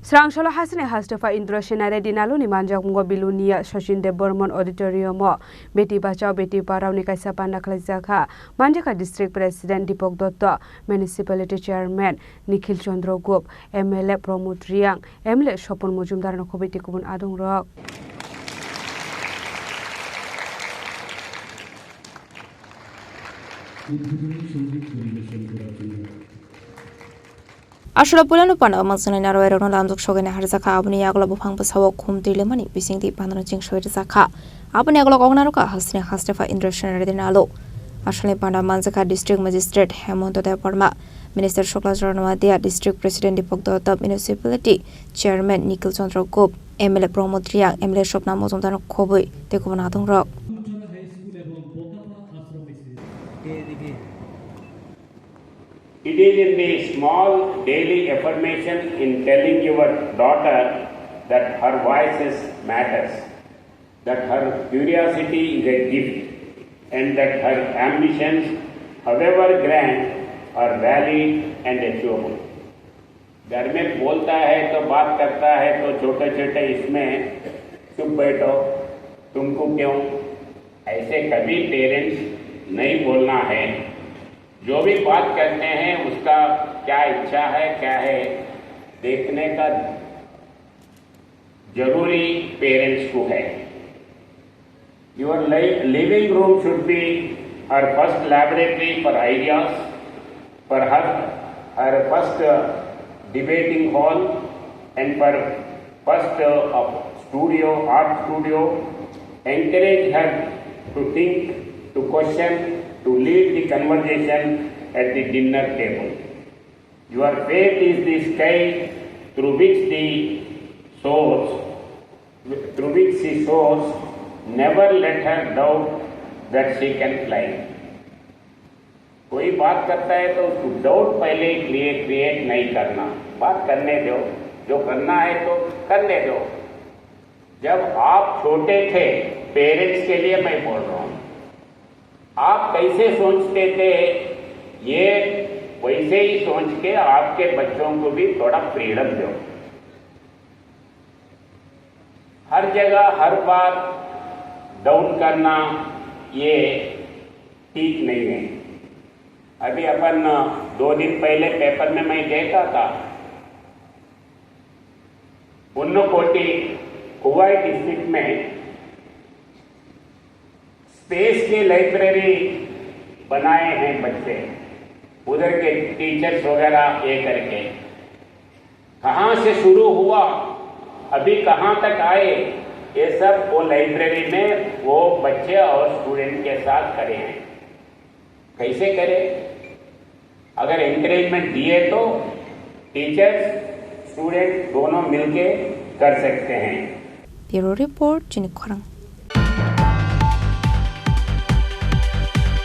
Srangshala hasne hastefa Indra Shenare dinalu ni manjak mungo bilunia Sachin Dev Burman Auditorium Beti Bachao Beti Parau ni kaisa pandak lajaka Manjaka District President Deepak Dutta Municipality Chairman Nikhil Chandra Gop MLA Pramod Riang MLA Shopon Mujumdar no khobiti kubun adung rok Ashura Pulano Pana Manson and Arroyo Lamzok Shogan Harzaka Abuni Agla Bufang Pasawa Kum Dilemani, Bising the Panaching Shoyzaka, Abanagla Onaruka Hasne Hastefa Indra Shenare dinalo. Ashale Panda Manzaka District Magistrate Hemonto de Parma, Minister Shokla Jornadia, District President Deepak Dutta Municipality, Chairman Nikhil Chandra Gop, MLA Pramod Riang, MLA Shopna Mozumdan Kobui, the Kumanatong Rock. It is in the small daily affirmation in telling your daughter that her voices matters, that her curiosity is a gift, and that her ambitions, however grand, are valid and achievable. घर में बोलता है तो बात करता है तो छोटे छोटे इसमें चुप बैठो तुमको क्यों ऐसे कभी पेरेंट्स नहीं बोलना है जो भी बात करते हैं उसका क्या इच्छा है क्या है देखने का जरूरी पेरेंट्स को है your living room should be her first laboratory for ideas for her first debating hall and for first studio art studio encourage her to think to question to lead the conversation at the dinner table. Your faith is the sky through which she soars. Never let her doubt that she can fly. कोई बात करता है तो उसको doubt पहले create नहीं करना, बात करने दो, जो करना है तो करने दो. जब आप छोटे थे, पेरेंट्स के लिए मैं बोल रहा हूं, आप कैसे सोचते थे ये वैसे ही सोच के आपके बच्चों को भी थोड़ा फ्रीडम दो. हर जगह हर बार डाउट करना ये ठीक नहीं है. अभी अपन 2 दिन पहले पेपर में मैं देखा था उन्नकोटी कुवाई डिस्ट्रिक्ट में स्पेस की लाइब्रेरी बनाए हैं बच्चे, उधर के टीचर्स वगैरह ये करके. कहाँ से शुरू हुआ अभी कहाँ तक आए ये सब वो लाइब्रेरी में वो बच्चे और स्टूडेंट के साथ करे हैं. कैसे करें? अगर एनकरेजमेंट दिए तो टीचर्स स्टूडेंट दोनों मिलके कर सकते हैं. Bureau Report, Jenny Korang.